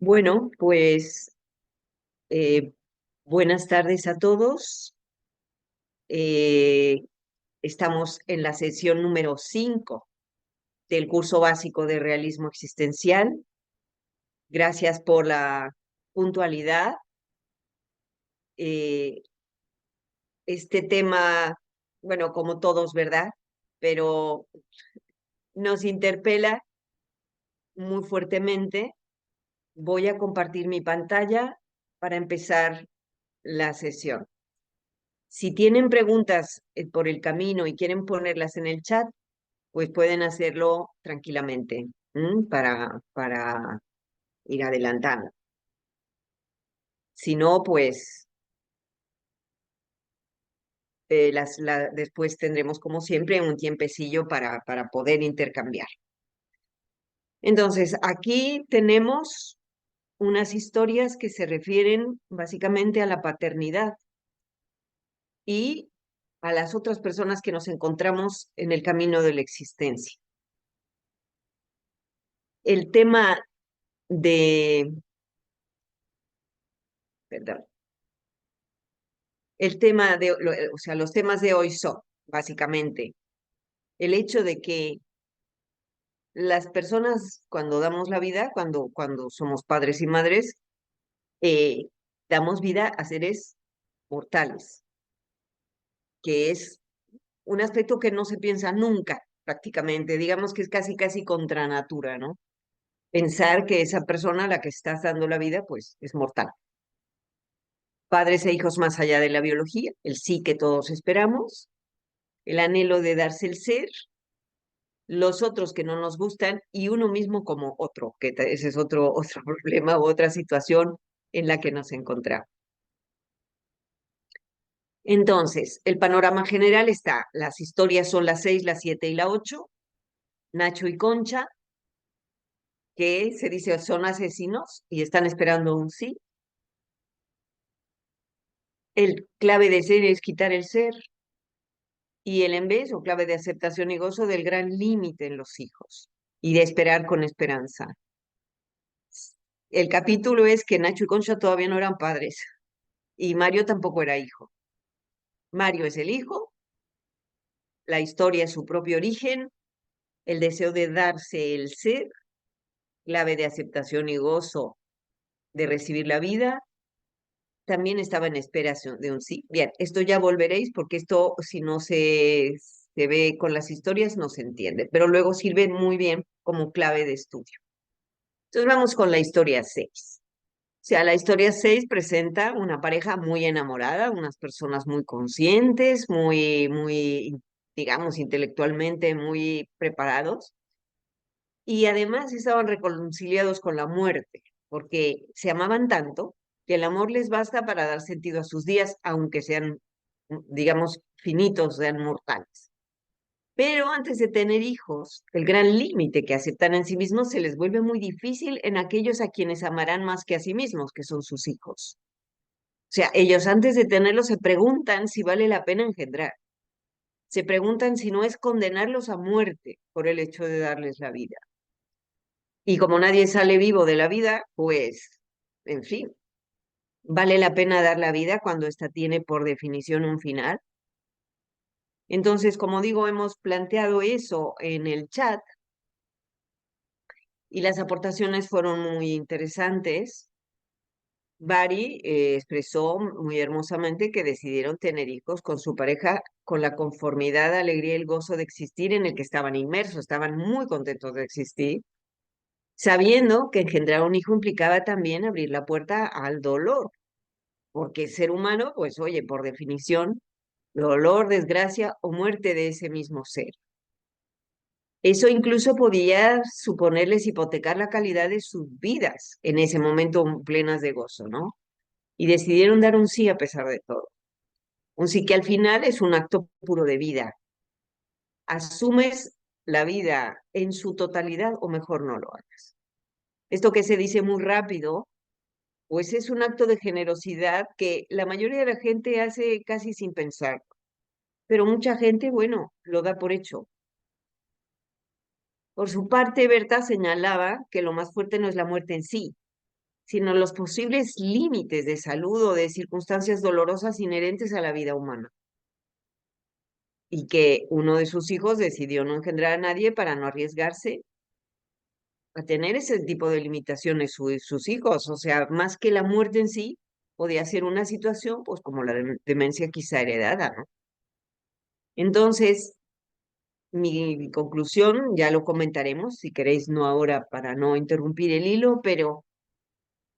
Bueno, pues eh, buenas tardes a todos. Eh, Estamos en la sesión número 5 del curso básico de realismo existencial. Gracias por la puntualidad. Eh, este tema, bueno, como todos, ¿verdad? Pero nos interpela muy fuertemente. Voy a compartir mi pantalla para empezar la sesión. Si tienen preguntas por el camino y quieren ponerlas en el chat, pues pueden hacerlo tranquilamente, para ir adelantando. Si no, pues después tendremos, como siempre, un tiempecillo para poder intercambiar. Entonces, aquí tenemos unas historias que se refieren básicamente a la paternidad y a las otras personas que nos encontramos en el camino de la existencia. El tema de, perdón, o sea, los temas de hoy son, básicamente, el hecho de que las personas cuando damos la vida, cuando somos padres y madres, eh, damos vida a seres mortales, que es un aspecto que no se piensa nunca, prácticamente. Digamos que es casi, casi contra natura, ¿no? Pensar que esa persona a la que estás dando la vida, pues es mortal. Padres e hijos más allá de la biología, el sí que todos esperamos, el anhelo de darse el ser, los otros que no nos gustan y uno mismo como otro, ese es otro problema u otra situación en la que nos encontramos. Entonces, el panorama general está, las historias son la 6, la 7 y la 8. Nacho y Concha, que se dice son asesinos y están esperando un sí. El clave de ser es quitar el ser y el en vez o clave de aceptación y gozo del gran límite en los hijos y de esperar con esperanza. El capítulo es que Nacho y Concha todavía no eran padres y Mario tampoco era hijo. Mario es el hijo, la historia es su propio origen, el deseo de darse el ser, clave de aceptación y gozo de recibir la vida, también estaba en espera de un sí. Bien, esto ya volveréis porque esto si no se ve con las historias no se entiende, pero luego sirve muy bien como clave de estudio. Entonces vamos con la historia 6. O sea, la historia 6 presenta una pareja muy enamorada, unas personas muy conscientes, digamos, intelectualmente muy preparados, y además estaban reconciliados con la muerte, porque se amaban tanto que el amor les basta para dar sentido a sus días, aunque sean, digamos, finitos, sean mortales. Pero antes de tener hijos, el gran límite que aceptan en sí mismos se les vuelve muy difícil en aquellos a quienes amarán más que a sí mismos, que son sus hijos. O sea, ellos antes de tenerlos se preguntan si vale la pena engendrar. Se preguntan si no es condenarlos a muerte por el hecho de darles la vida. Y como nadie sale vivo de la vida, pues, en fin, ¿vale la pena dar la vida cuando ésta tiene por definición un final? Entonces, como digo, hemos planteado eso en el chat y las aportaciones fueron muy interesantes. Bari expresó muy hermosamente que decidieron tener hijos con su pareja con la conformidad, alegría y el gozo de existir en el que estaban inmersos, estaban muy contentos de existir, sabiendo que engendrar un hijo implicaba también abrir la puerta al dolor, porque ser humano, pues oye, por definición, dolor, desgracia o muerte de ese mismo ser. Eso incluso podía suponerles hipotecar la calidad de sus vidas en ese momento plenas de gozo, ¿no? Y decidieron dar un sí a pesar de todo. Un sí que al final es un acto puro de vida. Asumes la vida en su totalidad o mejor no lo hagas. Esto que se dice muy rápido, pues es un acto de generosidad que la mayoría de la gente hace casi sin pensar, pero mucha gente, bueno, lo da por hecho. Por su parte, Berta señalaba que lo más fuerte no es la muerte en sí, sino los posibles límites de salud o de circunstancias dolorosas inherentes a la vida humana. Y que uno de sus hijos decidió no engendrar a nadie para no arriesgarse a tener ese tipo de limitaciones sus hijos. O sea, más que la muerte en sí, podía ser una situación, pues como la demencia quizá heredada, ¿no? Entonces, mi conclusión, ya lo comentaremos, si queréis, no ahora para no interrumpir el hilo, pero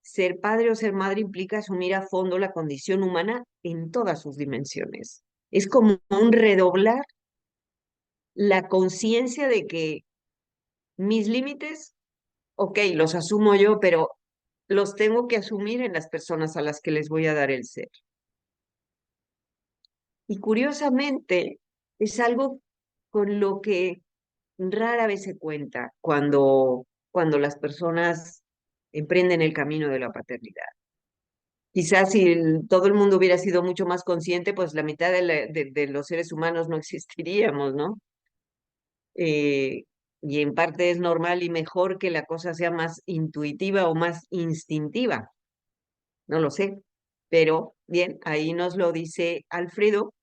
ser padre o ser madre implica asumir a fondo la condición humana en todas sus dimensiones. Es como un redoblar la conciencia de que mis límites, ok, los asumo yo, pero los tengo que asumir en las personas a las que les voy a dar el ser. Y curiosamente, es algo con lo que rara vez se cuenta cuando las personas emprenden el camino de la paternidad. Quizás si todo el mundo hubiera sido mucho más consciente, pues la mitad de los seres humanos no existiríamos, ¿no? Eh, y en parte es normal y mejor que la cosa sea más intuitiva o más instintiva, no lo sé. Pero bien, ahí nos lo dice Alfredo.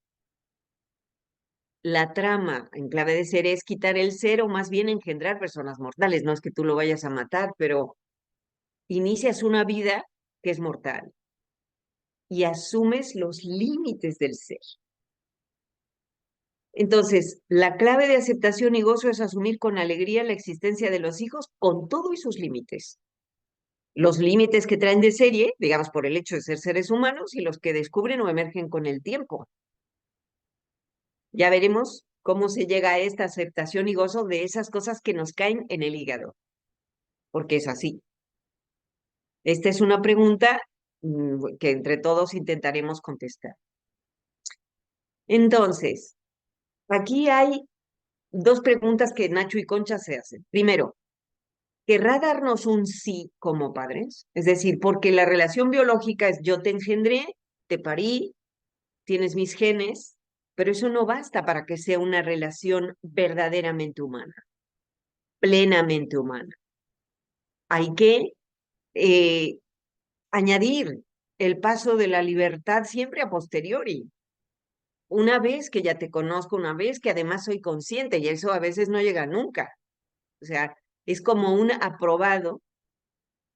La trama en clave de ser es quitar el ser o más bien engendrar personas mortales. No es que tú lo vayas a matar, pero inicias una vida que es mortal y asumes los límites del ser. Entonces, la clave de aceptación y gozo es asumir con alegría la existencia de los hijos con todo y sus límites. Los límites que traen de serie, digamos por el hecho de ser seres humanos, y los que descubren o emergen con el tiempo. Ya veremos cómo se llega a esta aceptación y gozo de esas cosas que nos caen en el hígado, porque es así. Esta es una pregunta que entre todos intentaremos contestar. Entonces, aquí hay dos preguntas que Nacho y Concha se hacen. Primero, ¿querrá darnos un sí como padres? Es decir, porque la relación biológica es yo te engendré, te parí, tienes mis genes, pero eso no basta para que sea una relación verdaderamente humana, plenamente humana. Hay que eh, añadir el paso de la libertad siempre a posteriori. Una vez que ya te conozco, una vez que además soy consciente, y eso a veces no llega nunca. O sea, es como un aprobado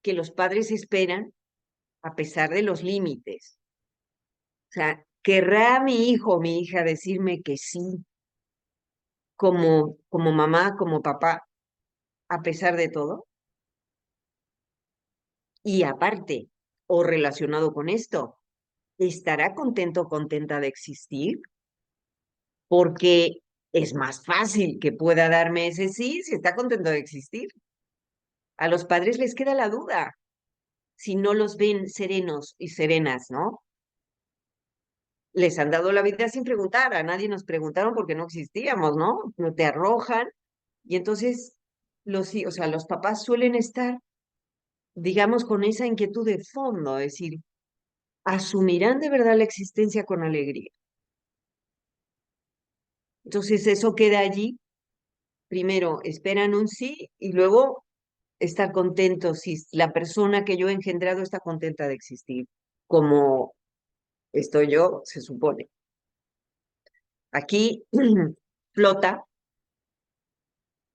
que los padres esperan a pesar de los límites. O sea, ¿querrá mi hijo o mi hija decirme que sí, como mamá, como papá, a pesar de todo? Y aparte, o relacionado con esto, ¿estará contento o contenta de existir? Porque es más fácil que pueda darme ese sí si está contento de existir. A los padres les queda la duda si no los ven serenos y serenas, ¿no? Les han dado la vida sin preguntar, a nadie nos preguntaron porque no existíamos, ¿no? No te arrojan y entonces o sea, los papás suelen estar, digamos, con esa inquietud de fondo, es decir, asumirán de verdad la existencia con alegría. Entonces eso queda allí. Primero esperan un sí y luego estar contentos si la persona que yo he engendrado está contenta de existir, como estoy yo, se supone. Aquí flota,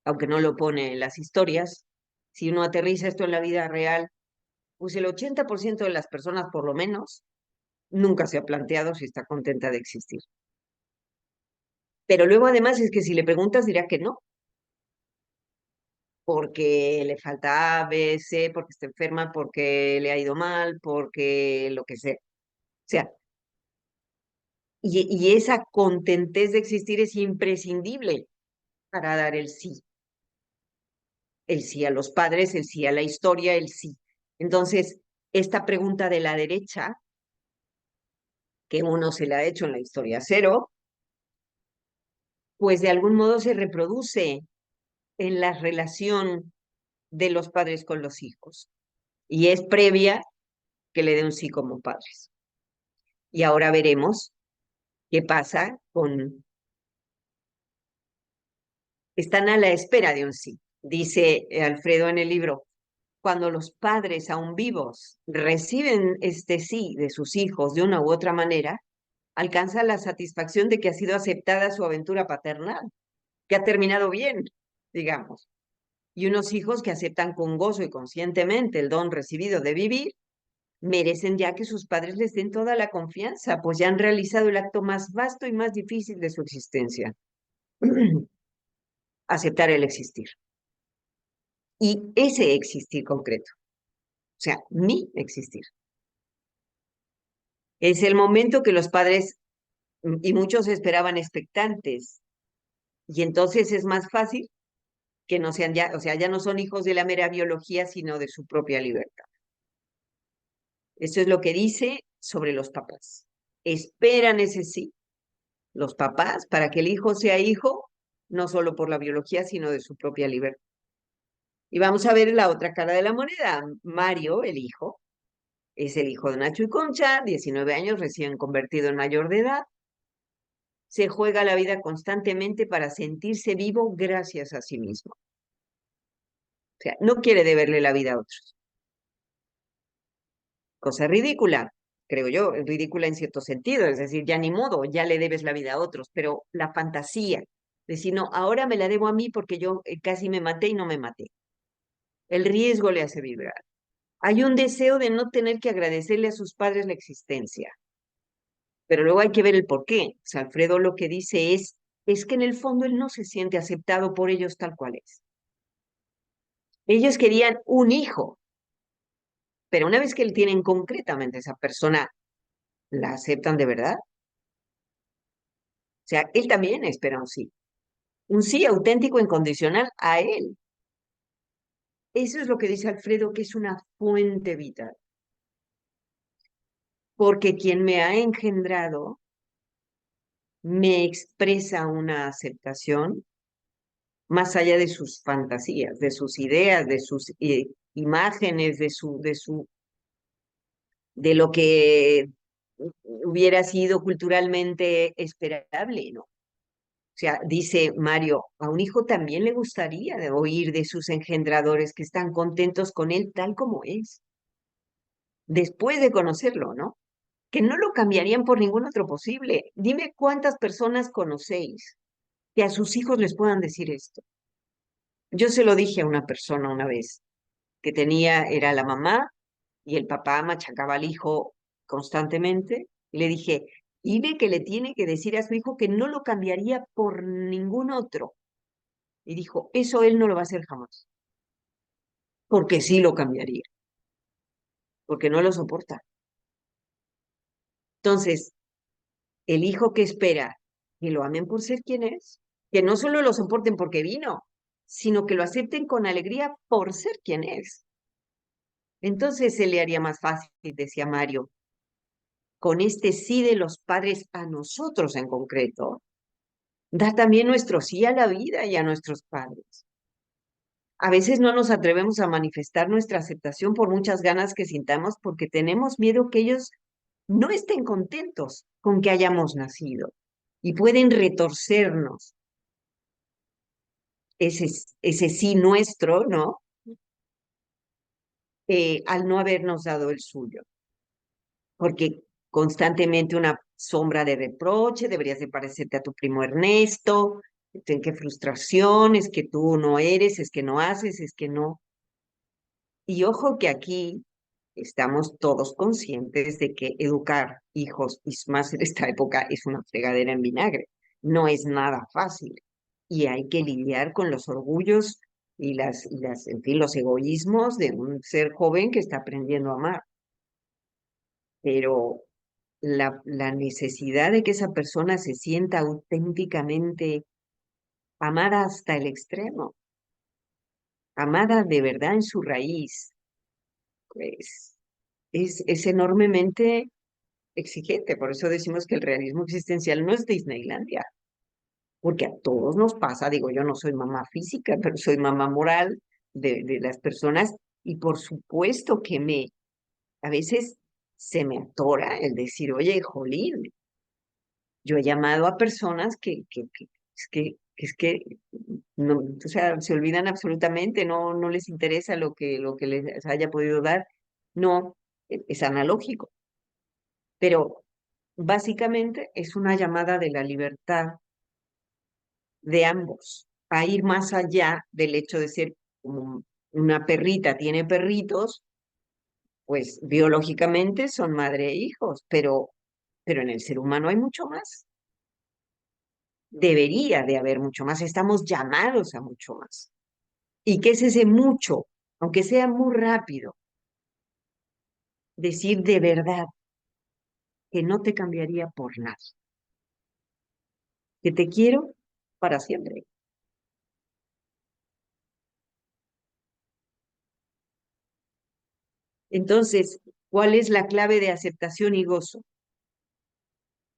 aunque no lo pone en las historias, si uno aterriza esto en la vida real, pues el 80% de las personas, por lo menos, nunca se ha planteado si está contenta de existir. Pero luego además es que si le preguntas dirá que no, porque le falta A, B, C, porque está enferma, porque le ha ido mal, porque lo que sea. O sea, y esa contentez de existir es imprescindible para dar el sí a los padres, el sí a la historia, el sí. Entonces, esta pregunta de la derecha, que uno se la ha hecho en la historia cero, pues de algún modo se reproduce en la relación de los padres con los hijos y es previa que le dé un sí como padres. Y ahora veremos qué pasa con... Están a la espera de un sí, dice Alfredo en el libro. cuando los padres aún vivos reciben este sí de sus hijos de una u otra manera, alcanza la satisfacción de que ha sido aceptada su aventura paternal, que ha terminado bien, digamos. Y unos hijos que aceptan con gozo y conscientemente el don recibido de vivir, merecen ya que sus padres les den toda la confianza, pues ya han realizado el acto más vasto y más difícil de su existencia, aceptar el existir. Y ese existir concreto, o sea, mi existir. Es el momento que los padres y muchos esperaban expectantes, y entonces es más fácil que no sean ya, o sea, ya no son hijos de la mera biología, sino de su propia libertad. Eso es lo que dice sobre los papás. Esperan ese sí, los papás, para que el hijo sea hijo, no solo por la biología, sino de su propia libertad. Y vamos a ver la otra cara de la moneda. Mario, el hijo, es el hijo de Nacho y Concha, 19 años, recién convertido en mayor de edad. Se juega la vida constantemente para sentirse vivo gracias a sí mismo. O sea, no quiere deberle la vida a otros. Cosa ridícula, creo yo, ridícula en cierto sentido, es decir, ya ni modo, ya le debes la vida a otros, pero la fantasía, de decir, no, ahora me la debo a mí porque yo casi me maté y no me maté. El riesgo le hace vibrar. Hay un deseo de no tener que agradecerle a sus padres la existencia, pero luego hay que ver el por qué. O sea, Alfredo lo que dice es que en el fondo él no se siente aceptado por ellos tal cual es. Ellos querían un hijo, pero una vez que él tienen concretamente esa persona, ¿la aceptan de verdad? O sea, él también espera un sí auténtico, incondicional a él. Eso es lo que dice Alfredo, que es una fuente vital. Porque quien me ha engendrado me expresa una aceptación más allá de sus fantasías, de sus ideas, de sus imágenes, de lo que hubiera sido culturalmente esperable, ¿no? O sea, dice Mario, a un hijo también le gustaría de oír de sus engendradores que están contentos con él tal como es, después de conocerlo, ¿no? Que no lo cambiarían por ningún otro posible. Dime cuántas personas conocéis que a sus hijos les puedan decir esto. Yo se lo dije a una persona una vez, que era la mamá y el papá machacaba al hijo constantemente. Y le dije, dile que le tiene que decir a su hijo que no lo cambiaría por ningún otro. Y dijo, eso él no lo va a hacer jamás, porque sí lo cambiaría, porque no lo soporta. Entonces, el hijo que espera que lo amen por ser quien es, que no solo lo soporten porque vino, sino que lo acepten con alegría por ser quien es. Entonces se le haría más fácil, decía Mario, con este sí de los padres a nosotros en concreto, da también nuestro sí a la vida y a nuestros padres. A veces no nos atrevemos a manifestar nuestra aceptación por muchas ganas que sintamos porque tenemos miedo que ellos no estén contentos con que hayamos nacido y pueden retorcernos ese sí nuestro, ¿no? Al no habernos dado el suyo, porque constantemente una sombra de reproche, deberías de parecerte a tu primo Ernesto, en qué frustración, es que tú no eres, es que no haces, es que no. Y ojo que aquí estamos todos conscientes de que educar hijos, y más en esta época, es una fregadera en vinagre. No es nada fácil. Y hay que lidiar con los orgullos en fin, los egoísmos de un ser joven que está aprendiendo a amar. Pero la necesidad de que esa persona se sienta auténticamente amada hasta el extremo, amada de verdad en su raíz, pues es enormemente exigente. Por eso decimos que el realismo existencial no es Disneylandia, porque a todos nos pasa, digo, yo no soy mamá física, pero soy mamá moral de las personas y por supuesto que a veces se me atora el decir, oye, jolín, yo he llamado a personas es que Es que no, o sea, se olvidan absolutamente, no, no les interesa lo que les haya podido dar. No, es analógico, pero básicamente es una llamada de la libertad de ambos, a ir más allá del hecho de ser como una perrita tiene perritos, pues biológicamente son madre e hijos, pero en el ser humano hay mucho más. Debería de haber mucho más, estamos llamados a mucho más. ¿Y qué es ese mucho? Aunque sea muy rápido, decir de verdad que no te cambiaría por nada, que te quiero para siempre. Entonces, ¿cuál es la clave de aceptación y gozo?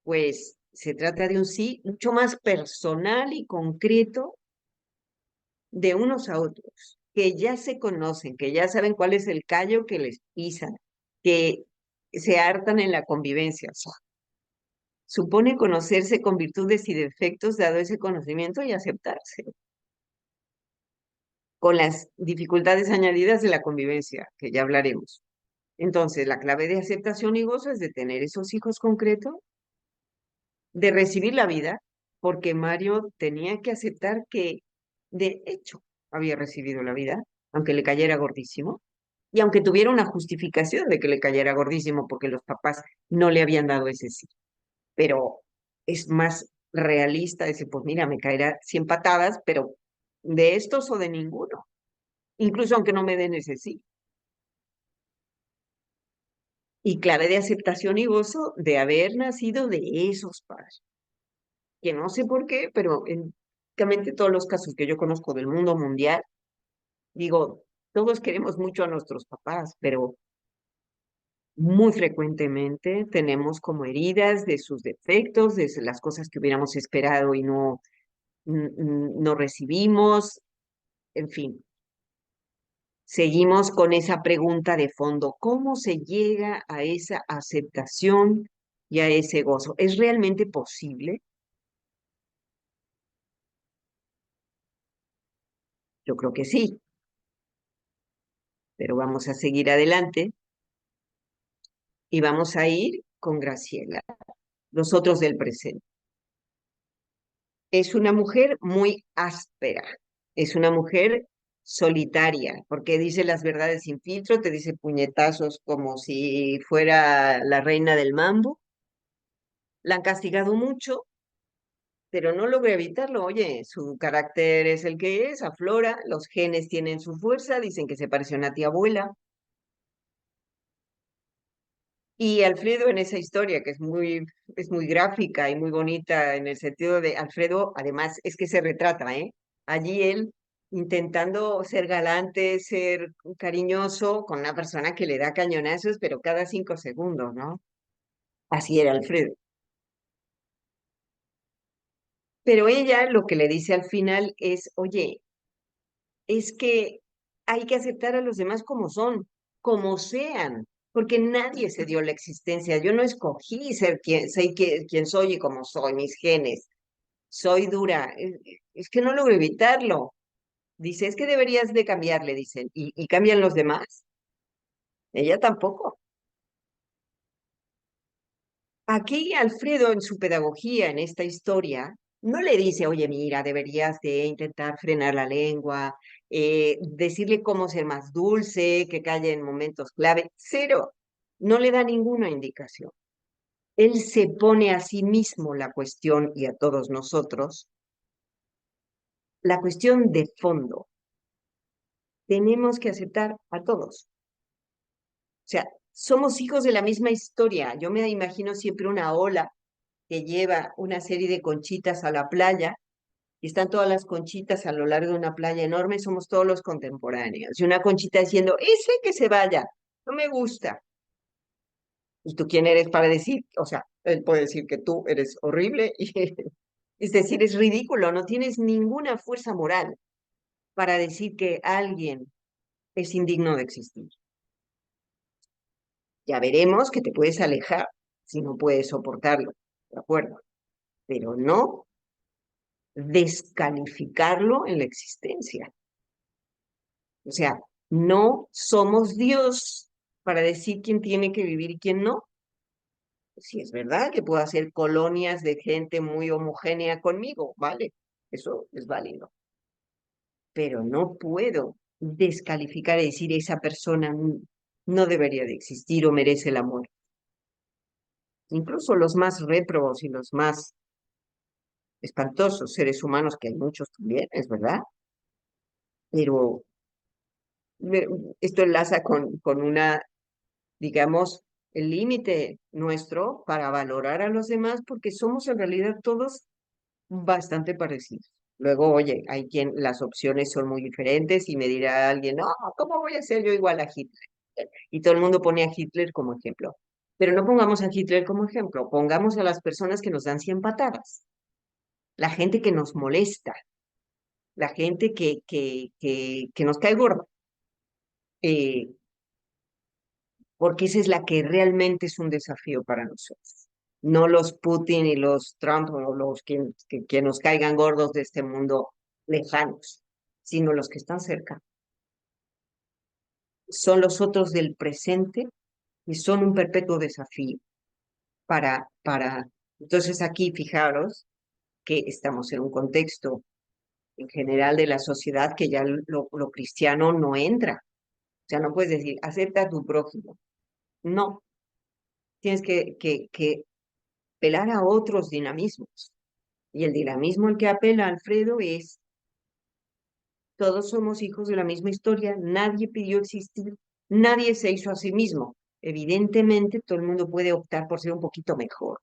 Pues se trata de un sí mucho más personal y concreto de unos a otros, que ya se conocen, que ya saben cuál es el callo que les pisan, que se hartan en la convivencia. O sea, supone conocerse con virtudes y defectos, dado ese conocimiento y aceptarse, con las dificultades añadidas de la convivencia, que ya hablaremos. Entonces, la clave de aceptación y gozo es de tener esos hijos concretos, de recibir la vida, porque Mario tenía que aceptar que, de hecho, había recibido la vida, aunque le cayera gordísimo, y aunque tuviera una justificación de que le cayera gordísimo porque los papás no le habían dado ese sí. Pero es más realista decir, pues mira, me caerá 100 patadas, pero de estos o de ninguno, incluso aunque no me den ese sí. Y clave de aceptación y gozo de haber nacido de esos padres, que no sé por qué, pero en prácticamente todos los casos que yo conozco del mundo mundial, digo, todos queremos mucho a nuestros papás, pero muy frecuentemente tenemos como heridas de sus defectos, de las cosas que hubiéramos esperado y no, no recibimos, en fin. Seguimos con esa pregunta de fondo, ¿cómo se llega a esa aceptación y a ese gozo? ¿Es realmente posible? Yo creo que sí, pero vamos a seguir adelante y vamos a ir con Graciela, los otros del presente. Es una mujer muy áspera, es una mujer solitaria, porque dice las verdades sin filtro, te dice puñetazos como si fuera la reina del mambo. La han castigado mucho, pero no logra evitarlo. Oye, su carácter es el que es, aflora, los genes tienen su fuerza, dicen que se parece a una tía abuela. Y Alfredo en esa historia, que es muy gráfica y muy bonita en el sentido de Alfredo, además es que se retrata, ¿eh? Allí él intentando ser galante, ser cariñoso con una persona que le da cañonazos, pero cada 5 segundos, ¿no? Así era Alfredo. Pero ella lo que le dice al final es, oye, es que hay que aceptar a los demás como son, como sean, porque nadie se dio la existencia. Yo no escogí ser quien soy y como soy, mis genes. Soy dura. Es que no logro evitarlo. Dice, es que deberías de cambiar, le dicen. Y cambian los demás? Ella tampoco. Aquí Alfredo en su pedagogía, en esta historia, no le dice, oye, mira, deberías de intentar frenar la lengua, decirle cómo ser más dulce, que calle en momentos clave. Cero. No le da ninguna indicación. Él se pone a sí mismo la cuestión y a todos nosotros, la cuestión de fondo. Tenemos que aceptar a todos. O sea, somos hijos de la misma historia. Yo me imagino siempre una ola que lleva una serie de conchitas a la playa y están todas las conchitas a lo largo de una playa enorme, somos todos los contemporáneos. Y una conchita diciendo, ese que se vaya, no me gusta. ¿Y tú quién eres para decir? O sea, él puede decir que tú eres horrible y es decir, es ridículo, no tienes ninguna fuerza moral para decir que alguien es indigno de existir. Ya veremos que te puedes alejar si no puedes soportarlo, ¿de acuerdo? Pero no. descalificarlo en la existencia. O sea, no somos Dios para decir quién tiene que vivir y quién no. Si es verdad que puedo hacer colonias de gente muy homogénea conmigo, vale, eso es válido, pero no puedo descalificar y decir esa persona no debería de existir o merece el amor. Incluso los más réprobos y los más espantosos seres humanos, que hay muchos también, es verdad, pero me- esto enlaza con una, digamos, el límite nuestro para valorar a los demás, porque somos en realidad todos bastante parecidos. Luego, oye, hay quien las opciones son muy diferentes y me dirá alguien, no, ¿cómo voy a ser yo igual a Hitler? Y todo el mundo pone a Hitler como ejemplo. Pero no pongamos a Hitler como ejemplo, pongamos a las personas que nos dan 100 patadas, la gente que nos molesta, la gente que nos cae gorda, eh, porque esa es la que realmente es un desafío para nosotros. No los Putin y los Trump o los que nos caigan gordos de este mundo lejanos, sino los que están cerca. Son los otros del presente y son un perpetuo desafío para... Entonces aquí, fijaros que estamos en un contexto en general de la sociedad que ya lo cristiano no entra. O sea, no puedes decir, acepta a tu prójimo. No, tienes que apelar a otros dinamismos. Y el dinamismo al que apela Alfredo es, todos somos hijos de la misma historia, nadie pidió existir, nadie se hizo a sí mismo. Evidentemente, todo el mundo puede optar por ser un poquito mejor,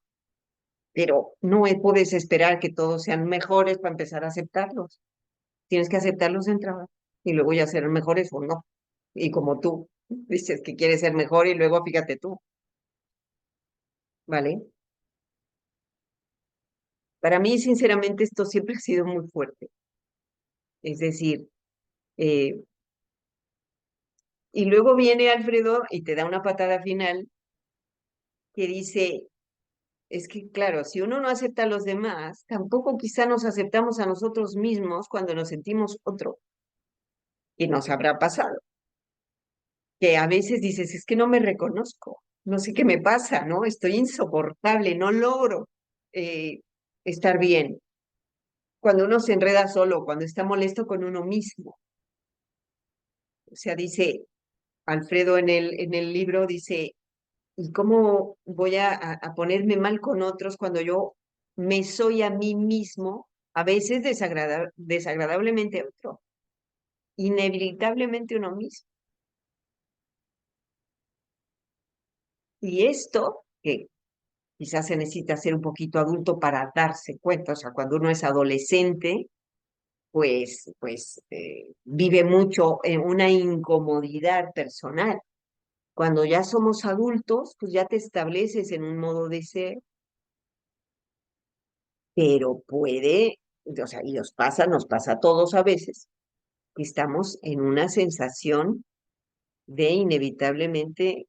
pero no puedes esperar que todos sean mejores para empezar a aceptarlos. Tienes que aceptarlos de entrada y luego ya serán mejores o no. Y como tú dices que quieres ser mejor y luego fíjate tú, ¿vale? Para mí, sinceramente, esto siempre ha sido muy fuerte. Es decir, eh, y luego viene Alfredo y te da una patada final que dice, es que claro, si uno no acepta a los demás, tampoco quizá nos aceptamos a nosotros mismos cuando nos sentimos otro. Y nos habrá pasado, que a veces dices, es que no me reconozco, no sé qué me pasa, ¿no? Estoy insoportable, no logro eh, estar bien. Cuando uno se enreda solo, cuando está molesto con uno mismo. O sea, dice Alfredo en el libro, dice, ¿y cómo voy a ponerme mal con otros cuando yo me soy a mí mismo, a veces desagradablemente otro, inevitablemente uno mismo? Y esto, que quizás se necesita ser un poquito adulto para darse cuenta, o sea, cuando uno es adolescente, pues vive mucho en una incomodidad personal. Cuando ya somos adultos, pues ya te estableces en un modo de ser, pero puede, o sea, y nos pasa a todos a veces, que estamos en una sensación de inevitablemente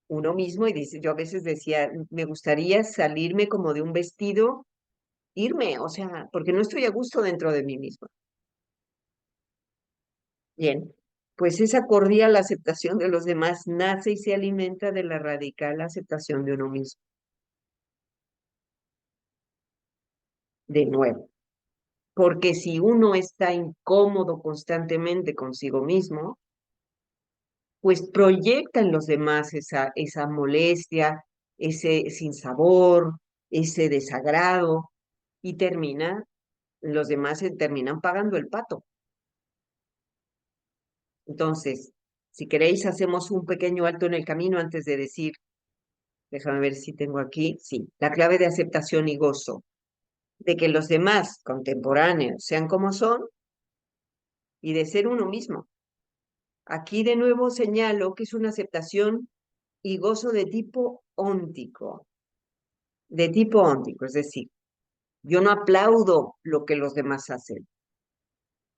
uno mismo, y dice, yo a veces decía, me gustaría salirme como de un vestido, irme, o sea, porque no estoy a gusto dentro de mí mismo. Bien, pues esa cordial aceptación de los demás nace y se alimenta de la radical aceptación de uno mismo. De nuevo, porque si uno está incómodo constantemente consigo mismo, pues proyecta en los demás esa molestia, ese sinsabor, ese desagrado, y los demás se terminan pagando el pato. Entonces, si queréis, hacemos un pequeño alto en el camino antes de decir, déjame ver si tengo aquí, sí, la clave de aceptación y gozo, de que los demás contemporáneos sean como son y de ser uno mismo. Aquí de nuevo señalo que es una aceptación y gozo de tipo óntico, es decir, yo no aplaudo lo que los demás hacen.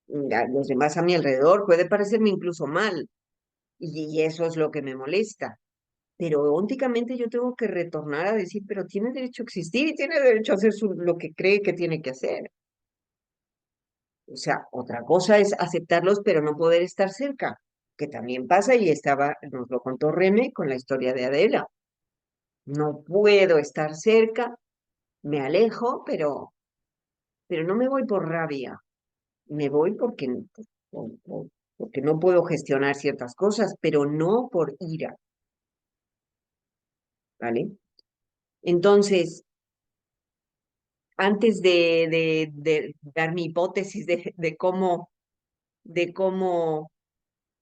Los demás a mi alrededor puede parecerme incluso mal, y eso es lo que me molesta. Pero ónticamente yo tengo que retornar a decir, pero tiene derecho a existir y tiene derecho a hacer lo que cree que tiene que hacer. O sea, otra cosa es aceptarlos, pero no poder estar cerca, que también pasa y nos lo contó Reme con la historia de Adela. No puedo estar cerca, me alejo, pero no me voy por rabia, me voy por- por- porque no puedo gestionar ciertas cosas, pero no por ira, ¿vale? Entonces, antes de dar mi hipótesis de cómo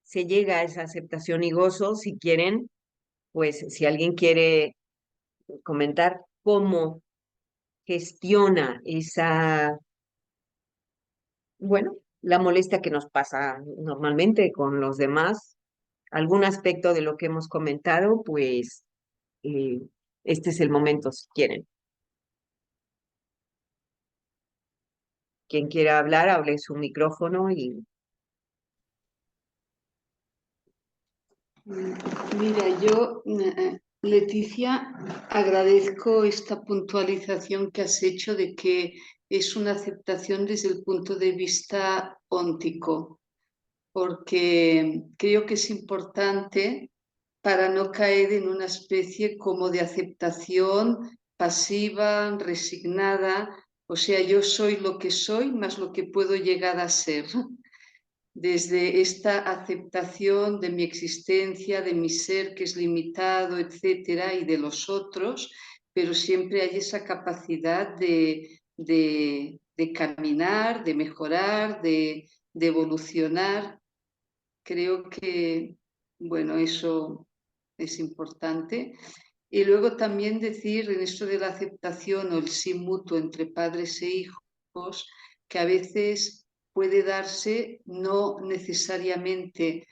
se llega a esa aceptación y gozo, si quieren, pues si alguien quiere comentar cómo gestiona esa, bueno, la molestia que nos pasa normalmente con los demás, algún aspecto de lo que hemos comentado, pues eh, este es el momento, si quieren. Quien quiera hablar, hable su micrófono y Mira, yo, Leticia, agradezco esta puntualización que has hecho de que es una aceptación desde el punto de vista óntico, porque creo que es importante para no caer en una especie como de aceptación pasiva, resignada, o sea, yo soy lo que soy más lo que puedo llegar a ser. Desde esta aceptación de mi existencia, de mi ser que es limitado, etcétera, y de los otros, pero siempre hay esa capacidad de caminar, de mejorar, de evolucionar. Creo que, bueno, eso es importante. Y luego también decir en esto de la aceptación o el sí mutuo entre padres e hijos, que a veces puede darse no necesariamente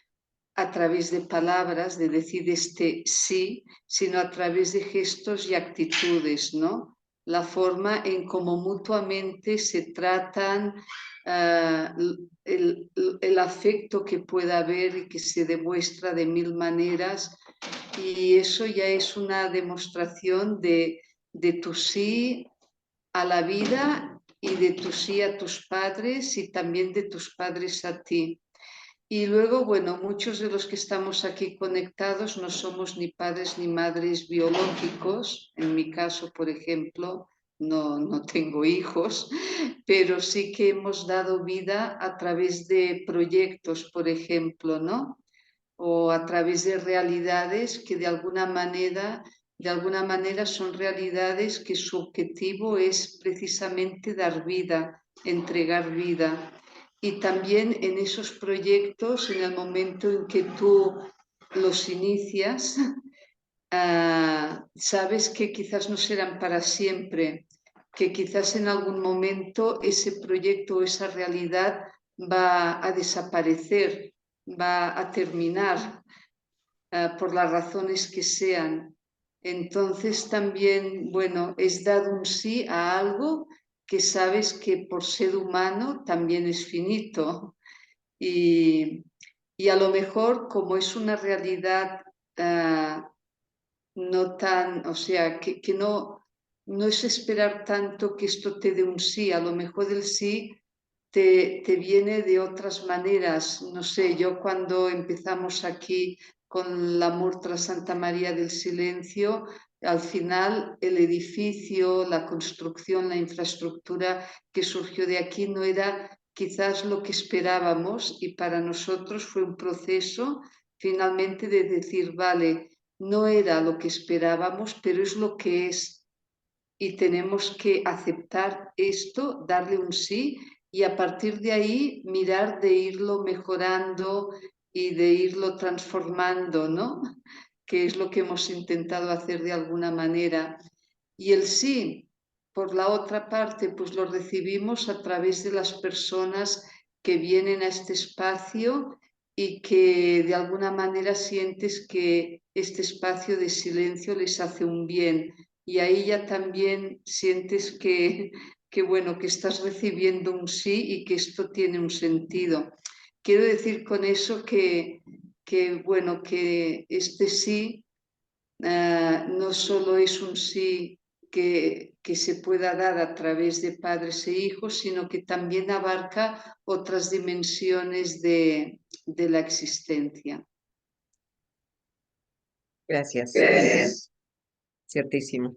a través de palabras, de decir este sí, sino a través de gestos y actitudes, ¿no? La forma en cómo mutuamente se tratan, el afecto que pueda haber y que se demuestra de mil maneras, y eso ya es una demostración de tu sí a la vida y de tu sí a tus padres y también de tus padres a ti. Y luego, bueno, muchos de los que estamos aquí conectados no somos ni padres ni madres biológicos. En mi caso, por ejemplo, no tengo hijos, pero sí que hemos dado vida a través de proyectos, por ejemplo, ¿no? O a través de realidades que de alguna manera son realidades que su objetivo es precisamente dar vida, entregar vida. Y también en esos proyectos, en el momento en que tú los inicias, sabes que quizás no serán para siempre, que quizás en algún momento ese proyecto o esa realidad va a desaparecer, va a terminar, por las razones que sean. Entonces también, bueno, es dado un sí a algo que sabes que por ser humano también es finito. Y, y a lo mejor como es una realidad, no tan, o sea, que no es esperar tanto que esto te dé un sí, a lo mejor el sí te viene de otras maneras. No sé, yo cuando empezamos aquí con la Murtra Santa María del Silencio, al final el edificio, la construcción, la infraestructura que surgió de aquí no era quizás lo que esperábamos, y para nosotros fue un proceso finalmente de decir, vale, no era lo que esperábamos, pero es lo que es, y tenemos que aceptar esto, darle un sí, y a partir de ahí mirar de irlo mejorando y de irlo transformando, ¿no? Que es lo que hemos intentado hacer de alguna manera. Y el sí, por la otra parte, pues lo recibimos a través de las personas que vienen a este espacio y que de alguna manera sientes que este espacio de silencio les hace un bien. Y ahí ya también sientes que bueno, que estás recibiendo un sí y que esto tiene un sentido. Quiero decir con eso que bueno, que este sí no solo es un sí que se pueda dar a través de padres e hijos, sino que también abarca otras dimensiones de la existencia. Gracias. Ciertísimo.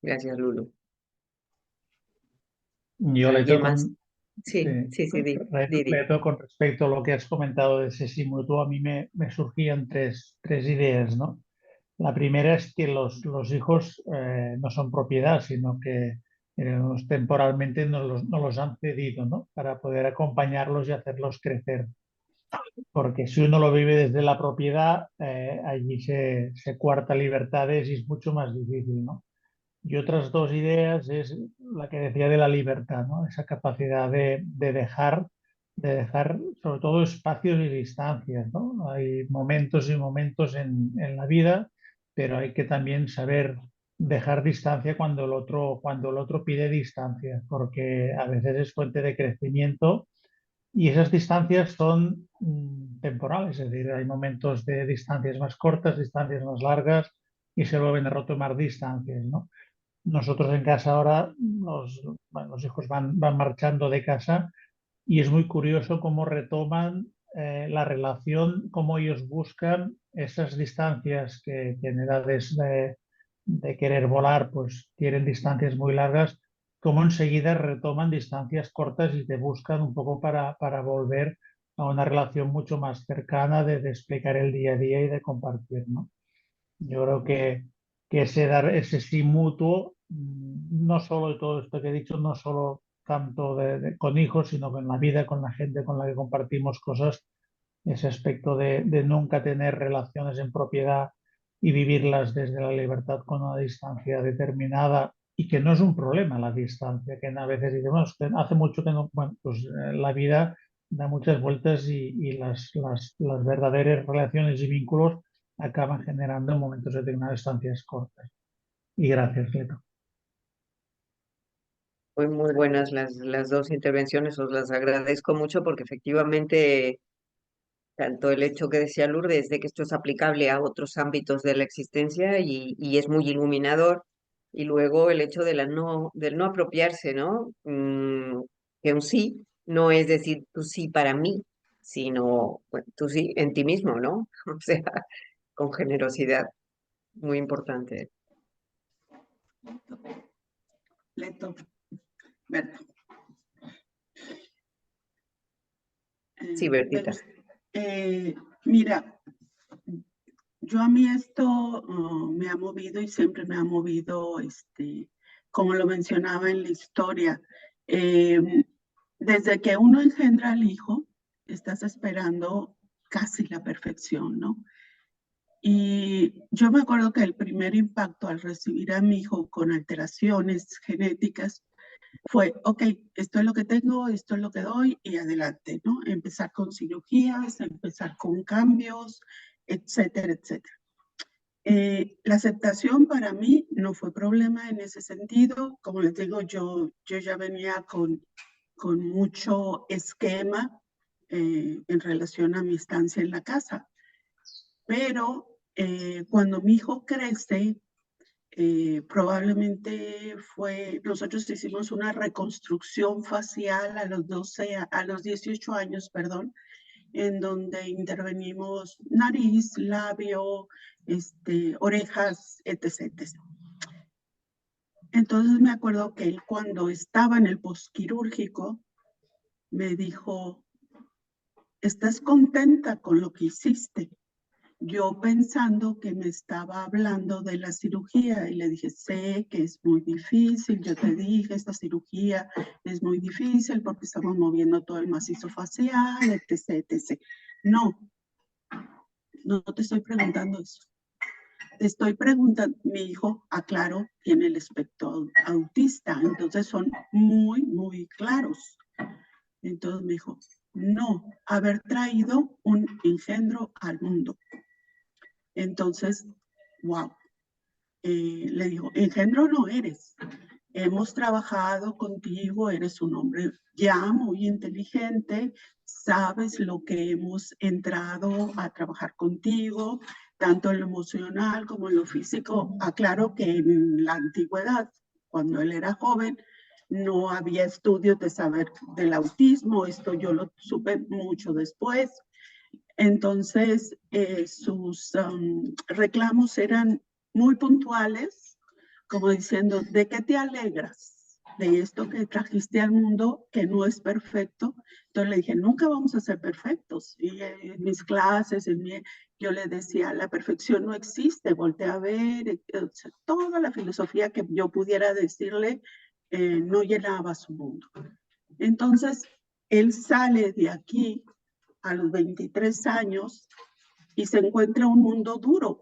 Gracias, Lulu. Yo ¿Alguien más? Sí, Leto, con respecto a lo que has comentado de ese sí mutuo, a mí me surgían tres ideas, ¿no? La primera es que los hijos no son propiedad, sino que temporalmente nos los han cedido, ¿no? Para poder acompañarlos y hacerlos crecer. Porque si uno lo vive desde la propiedad, allí se coarta libertades y es mucho más difícil, ¿no? Y otras dos ideas es la que decía de la libertad, ¿no? Esa capacidad de dejar sobre todo espacios y distancias, ¿no? Hay momentos y momentos en la vida, pero hay que también saber dejar distancia cuando el otro pide distancia, porque a veces es fuente de crecimiento y esas distancias son temporales, es decir, hay momentos de distancias más cortas, distancias más largas y se vuelven a retomar distancias, ¿no? Nosotros en casa ahora, los hijos van marchando de casa y es muy curioso cómo retoman la relación, cómo ellos buscan esas distancias que en edades de querer volar, pues tienen distancias muy largas, cómo enseguida retoman distancias cortas y te buscan un poco para volver a una relación mucho más cercana de explicar el día a día y de compartir, ¿no? Yo creo que ese sí mutuo, no solo de todo esto que he dicho, no solo tanto con hijos, sino con la vida, con la gente con la que compartimos cosas, ese aspecto de nunca tener relaciones en propiedad y vivirlas desde la libertad con una distancia determinada y que no es un problema la distancia, que a veces dice, bueno, hace mucho que no, bueno, pues la vida da muchas vueltas y las verdaderas relaciones y vínculos acaban generando en momentos determinados estancias cortas. Y gracias, Leto. Muy buenas las dos intervenciones, os las agradezco mucho porque efectivamente, tanto el hecho que decía Lourdes de que esto es aplicable a otros ámbitos de la existencia y es muy iluminador, y luego el hecho de del no apropiarse, ¿no? Que un sí no es decir tú sí para mí, sino bueno, tú sí en ti mismo, ¿no? O sea, con generosidad, muy importante. Leto, Berta. Sí, Bertita. Mira, yo a mí esto me ha movido y siempre me ha movido, como lo mencionaba en la historia, desde que uno engendra al hijo, estás esperando casi la perfección, ¿no? Y yo me acuerdo que el primer impacto al recibir a mi hijo con alteraciones genéticas fue, ok, esto es lo que tengo, esto es lo que doy y adelante, ¿no? Empezar con cirugías, empezar con cambios, etcétera, etcétera. La aceptación para mí no fue problema en ese sentido. Como les digo, yo ya venía con mucho esquema en relación a mi estancia en la casa. Pero cuando mi hijo crece, probablemente nosotros hicimos una reconstrucción facial a los 18 años, perdón, en donde intervenimos nariz, labio, orejas, etc. Entonces me acuerdo que él cuando estaba en el postquirúrgico me dijo, ¿estás contenta con lo que hiciste? Yo pensando que me estaba hablando de la cirugía y le dije, sé que es muy difícil, yo te dije, esta cirugía es muy difícil porque estamos moviendo todo el macizo facial, etc, etc. No te estoy preguntando eso. Te estoy preguntando, mi hijo, aclaro, tiene el espectro autista, entonces son muy, muy claros. Entonces me dijo, no, haber traído un engendro al mundo. Entonces, wow, le digo, engendro no eres. Hemos trabajado contigo, eres un hombre ya muy inteligente, sabes lo que hemos entrado a trabajar contigo, tanto en lo emocional como en lo físico. Aclaro que en la antigüedad, cuando él era joven. No había estudios de saber del autismo, esto yo lo supe mucho después. Entonces, sus reclamos eran muy puntuales, como diciendo, ¿de qué te alegras? De esto que trajiste al mundo, que no es perfecto. Entonces le dije, nunca vamos a ser perfectos. Y en mis clases, yo le decía, la perfección no existe, voltea a ver, toda la filosofía que yo pudiera decirle no llenaba su mundo. Entonces, él sale de aquí a los 23 años y se encuentra un mundo duro,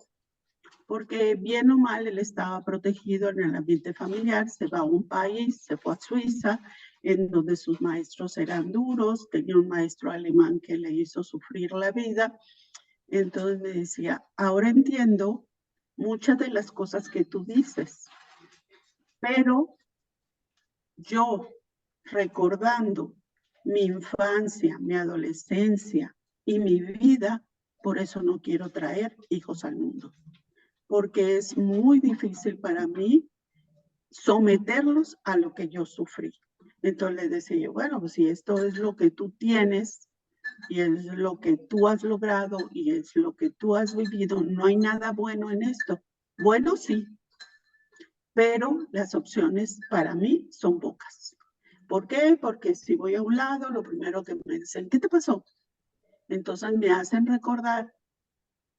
porque bien o mal él estaba protegido en el ambiente familiar, se va a un país, se fue a Suiza, en donde sus maestros eran duros, tenía un maestro alemán que le hizo sufrir la vida. Entonces me decía, ahora entiendo muchas de las cosas que tú dices, pero yo recordando mi infancia, mi adolescencia y mi vida, por eso no quiero traer hijos al mundo, porque es muy difícil para mí someterlos a lo que yo sufrí. Entonces le decía yo, bueno, pues si esto es lo que tú tienes y es lo que tú has logrado y es lo que tú has vivido, no hay nada bueno en esto. Bueno, sí, pero las opciones para mí son pocas. ¿Por qué? Porque si voy a un lado, lo primero que me dicen, ¿qué te pasó? Entonces me hacen recordar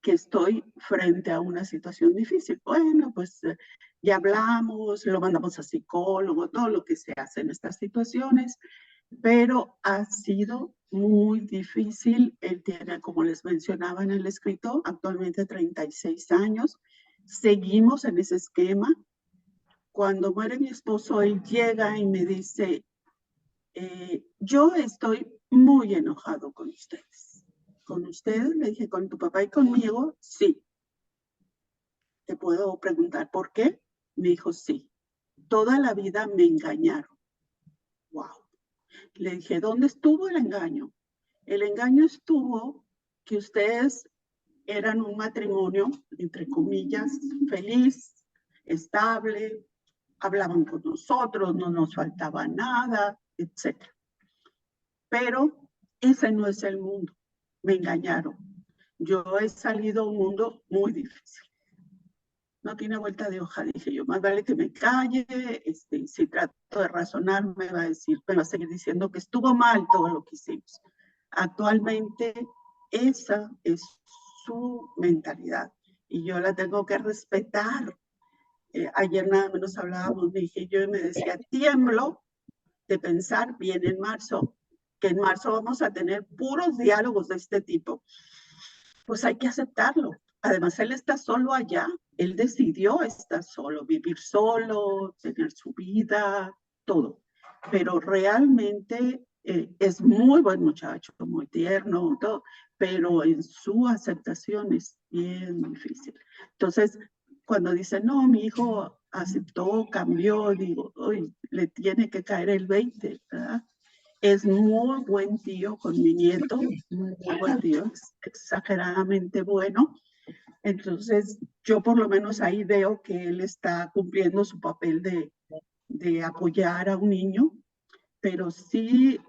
que estoy frente a una situación difícil. Bueno, pues ya hablamos, lo mandamos a psicólogo, todo lo que se hace en estas situaciones, pero ha sido muy difícil. Él tiene, como les mencionaba en el escrito, actualmente 36 años. Seguimos en ese esquema. Cuando muere mi esposo, él llega y me dice, yo estoy muy enojado con ustedes. ¿Con ustedes? Le dije, ¿con tu papá y conmigo? Sí. ¿Te puedo preguntar por qué? Me dijo, sí. Toda la vida me engañaron. Wow. Le dije, ¿dónde estuvo el engaño? El engaño estuvo que ustedes eran un matrimonio, entre comillas, feliz, estable, hablaban con nosotros, no nos faltaba nada, etc. Pero ese no es el mundo. Me engañaron. Yo he salido a un mundo muy difícil. No tiene vuelta de hoja, dije yo, más vale que me calle, si trato de razonar me va a seguir diciendo que estuvo mal todo lo que hicimos. Actualmente esa es su mentalidad y yo la tengo que respetar. Ayer nada menos hablábamos, me dije yo y me decía, tiemblo de pensar bien en marzo, que en marzo vamos a tener puros diálogos de este tipo. Pues hay que aceptarlo. Además, él está solo allá, él decidió estar solo, vivir solo, tener su vida, todo. Pero realmente es muy buen muchacho, muy tierno, todo, pero en su aceptación es bien difícil. Entonces, cuando dice, no, mi hijo aceptó, cambió, digo, uy, le tiene que caer el 20, ¿verdad? Es muy buen tío con mi nieto, muy buen tío, exageradamente bueno. Entonces, yo por lo menos ahí veo que él está cumpliendo su papel de apoyar a un niño, pero sí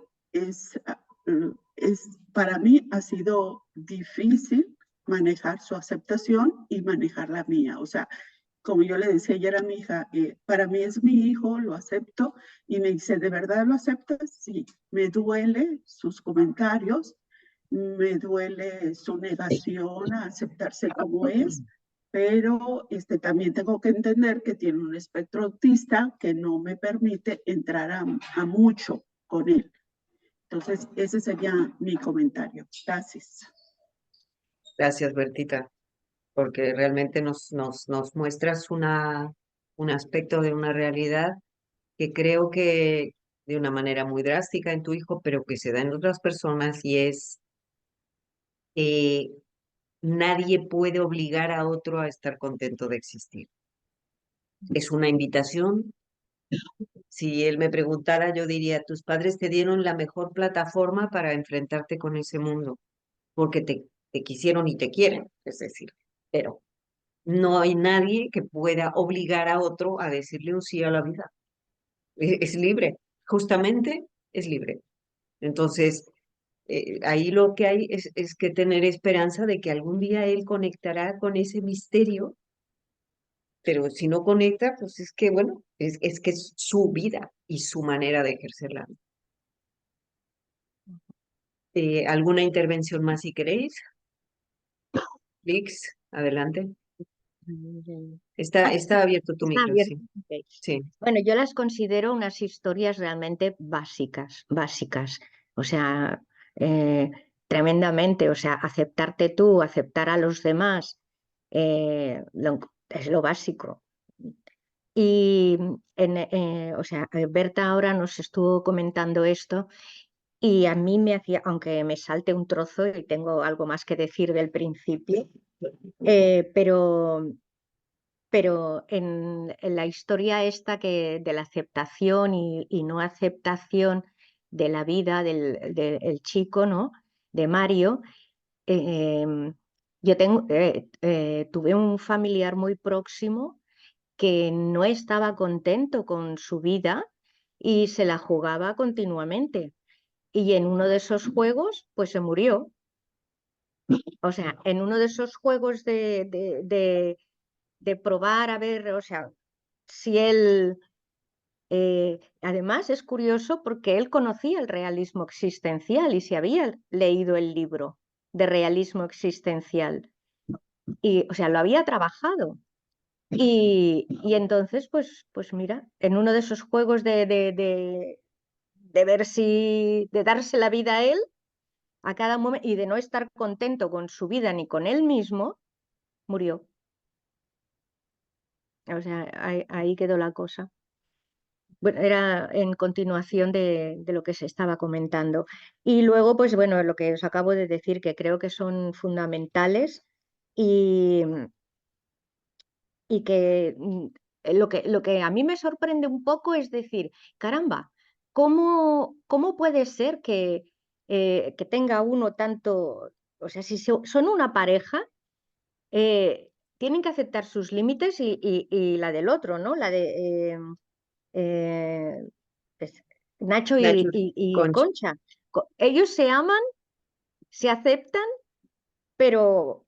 para mí ha sido difícil manejar su aceptación y manejar la mía. O sea, como yo le decía ayer a mi hija, para mí es mi hijo, lo acepto, y me dice, ¿de verdad lo aceptas? Sí, me duele sus comentarios, me duele su negación a aceptarse como es, pero también tengo que entender que tiene un espectro autista que no me permite entrar a mucho con él. Entonces, ese sería mi comentario. Gracias. Gracias, Bertita, porque realmente nos muestras un aspecto de una realidad que creo que de una manera muy drástica en tu hijo, pero que se da en otras personas y es que nadie puede obligar a otro a estar contento de existir. Es una invitación. Si él me preguntara, yo diría, tus padres te dieron la mejor plataforma para enfrentarte con ese mundo, porque te quisieron y te quieren, es decir, pero no hay nadie que pueda obligar a otro a decirle un sí a la vida. Es libre, justamente es libre. Entonces, ahí lo que hay es que tener esperanza de que algún día él conectará con ese misterio, pero si no conecta, pues es que, bueno, es que es su vida y su manera de ejercerla. ¿Alguna intervención más si queréis? Lix, adelante. Está abierto tu Está micro, abierto. sí. Ok. Sí. Bueno, yo las considero unas historias realmente básicas, básicas. O sea, tremendamente. O sea, aceptarte tú, aceptar a los demás, es lo básico. Y, o sea, Berta ahora nos estuvo comentando esto y a mí me hacía, aunque me salte un trozo y tengo algo más que decir del principio, pero en la historia esta de la aceptación y no aceptación de la vida del chico, ¿no? De Mario, em, yo tuve un familiar muy próximo que no estaba contento con su vida y se la jugaba continuamente. Y en uno de esos juegos, pues se murió. O sea, en uno de esos juegos de probar a ver, o sea, si él... además es curioso porque él conocía el realismo existencial y se había leído el libro de realismo existencial. Y, o sea, lo había trabajado. Y entonces, pues mira, en uno de esos juegos de ver si, de darse la vida a él a cada momento y de no estar contento con su vida ni con él mismo, murió. O sea, ahí quedó la cosa. Bueno, era en continuación de lo que se estaba comentando. Y luego, pues bueno, lo que os acabo de decir, que creo que son fundamentales y, y que lo que a mí me sorprende un poco es decir, caramba, ¿cómo puede ser que tenga uno tanto, o sea, si son una pareja, tienen que aceptar sus límites y la del otro, ¿no? La de eh, es- Nacho Nacho, y Concha. Concha. Ellos se aman, se aceptan, pero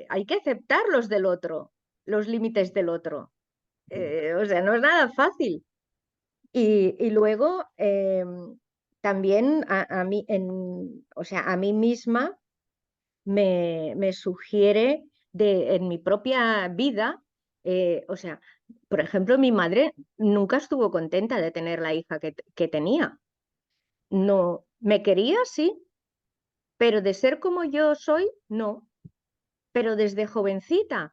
hay que aceptar los del otro, los límites del otro. O sea, no es nada fácil. Y luego también a mí, o sea, a mí misma me sugiere en mi propia vida, o sea, por ejemplo, mi madre nunca estuvo contenta de tener la hija que tenía. No, me quería, sí, pero de ser como yo soy, no. Pero desde jovencita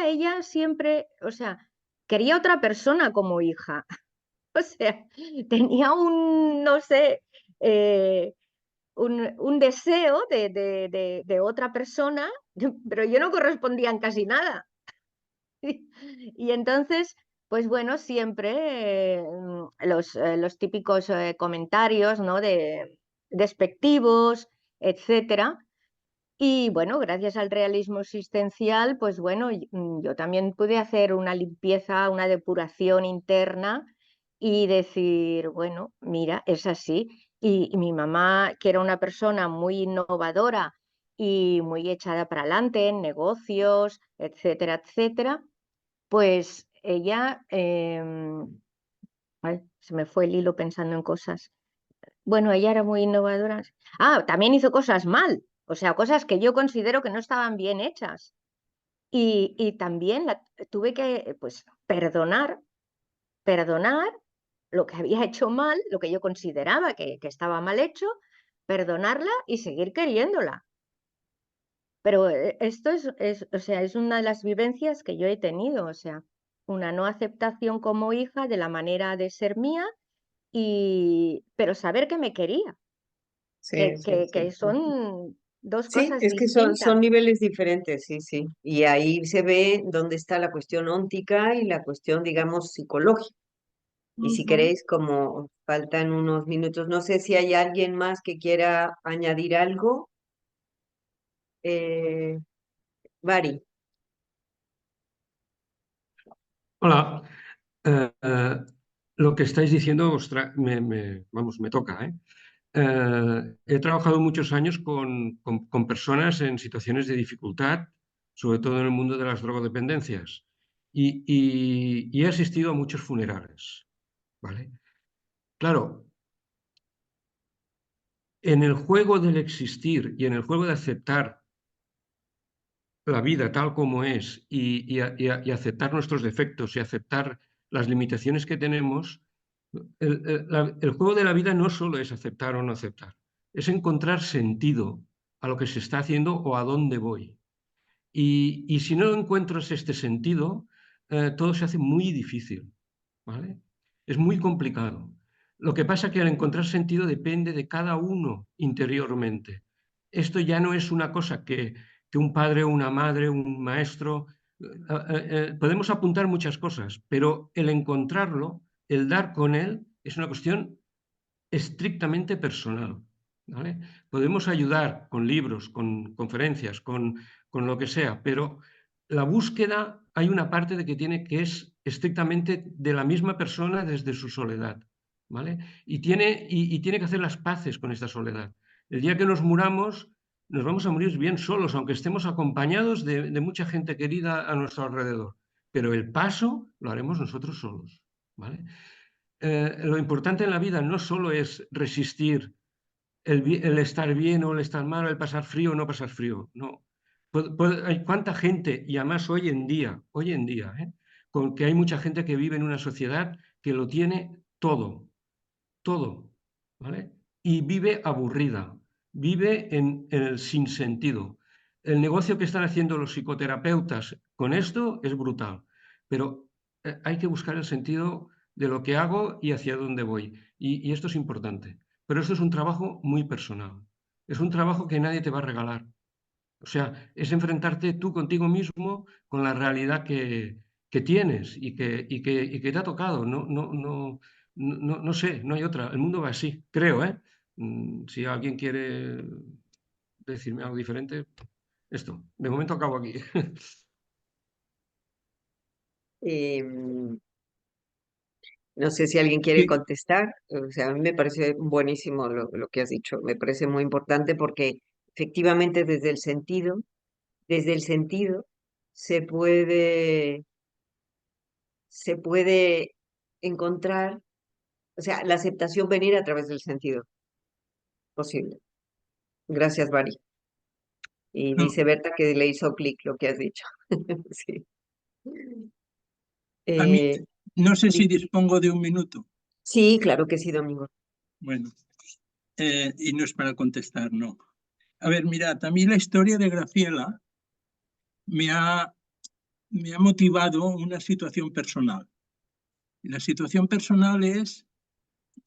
ella siempre, o sea, quería otra persona como hija. O sea, tenía no sé, eh, un deseo de otra persona, pero yo no correspondía en casi nada. Y entonces, pues bueno, siempre los típicos comentarios, ¿no? Despectivos, etcétera. Y bueno, gracias al realismo existencial, pues bueno, yo también pude hacer una limpieza, una depuración interna y decir, bueno, mira, es así. Y mi mamá, que era una persona muy innovadora y muy echada para adelante en negocios, etcétera, etcétera, pues ella, ay, se me fue el hilo pensando en cosas. Bueno, ella era muy innovadora. Ah, también hizo cosas mal, o sea, cosas que yo considero que no estaban bien hechas. Y también tuve que, pues, perdonar lo que había hecho mal, lo que yo consideraba que estaba mal hecho, perdonarla y seguir queriéndola. Pero esto o sea, es una de las vivencias que yo he tenido, o sea, una no aceptación como hija de la manera de ser mía, pero saber que me quería, Sí, sí, sí. que son dos Sí, cosas es que distintas. son niveles diferentes, sí, sí. Y ahí se ve dónde está la cuestión óntica y la cuestión, digamos, psicológica. Y si Ujú. queréis, como faltan unos minutos, no sé si hay alguien más que quiera añadir algo. Vari. Hola. Lo que estáis diciendo, ostras, vamos, me toca, ¿eh? He trabajado muchos años con personas en situaciones de dificultad, sobre todo en el mundo de las drogodependencias, y he asistido a muchos funerales, ¿vale? Claro, en el juego del existir y en el juego de aceptar la vida tal como es y aceptar nuestros defectos y aceptar las limitaciones que tenemos, el juego de la vida no solo es aceptar o no aceptar, es encontrar sentido a lo que se está haciendo o a dónde voy. Y si no encuentras este sentido, todo se hace muy difícil, ¿vale? Es muy complicado. Lo que pasa es que al encontrar sentido depende de cada uno interiormente. Esto ya no es una cosa que un padre, una madre, un maestro... podemos apuntar muchas cosas, pero el encontrarlo, el dar con él, es una cuestión estrictamente personal, ¿vale? Podemos ayudar con libros, con conferencias, con lo que sea, pero la búsqueda hay una parte de que es estrictamente de la misma persona desde su soledad, ¿vale? Y tiene que hacer las paces con esta soledad. El día que nos muramos, nos vamos a morir bien solos, aunque estemos acompañados de mucha gente querida a nuestro alrededor, pero el paso lo haremos nosotros solos, ¿vale? Lo importante en la vida no solo es resistir el estar bien o el estar mal, el pasar frío o no pasar frío, no. Hay cuánta gente, y además hoy en día, con que hay mucha gente que vive en una sociedad que lo tiene todo, ¿vale? Y vive aburrida, vive en el sinsentido. El negocio que están haciendo los psicoterapeutas con esto es brutal, pero hay que buscar el sentido de lo que hago y hacia dónde voy. Y esto es importante. Pero esto es un trabajo muy personal. Es un trabajo que nadie te va a regalar. O sea, es enfrentarte tú contigo mismo con la realidad que tienes y que te ha tocado. No sé, no hay otra. El mundo va así, creo, ¿eh? Si alguien quiere decirme algo diferente, esto. De momento acabo aquí. Em, no sé si alguien quiere Sí, contestar. O sea, a mí me parece buenísimo lo que has dicho. Me parece muy importante porque efectivamente desde el sentido se se puede encontrar, o sea, la aceptación venir a través del sentido posible. Gracias, Bari. Y no, dice Berta que le hizo clic lo que has dicho. Sí. a mí Eh, no sé si di- dispongo de un minuto. sí, claro que sí, Domingo. Bueno, y no es para contestar, no. A ver, mirad, a mí la historia de Graciela me ha, me ha motivado una situación personal. Y la situación personal es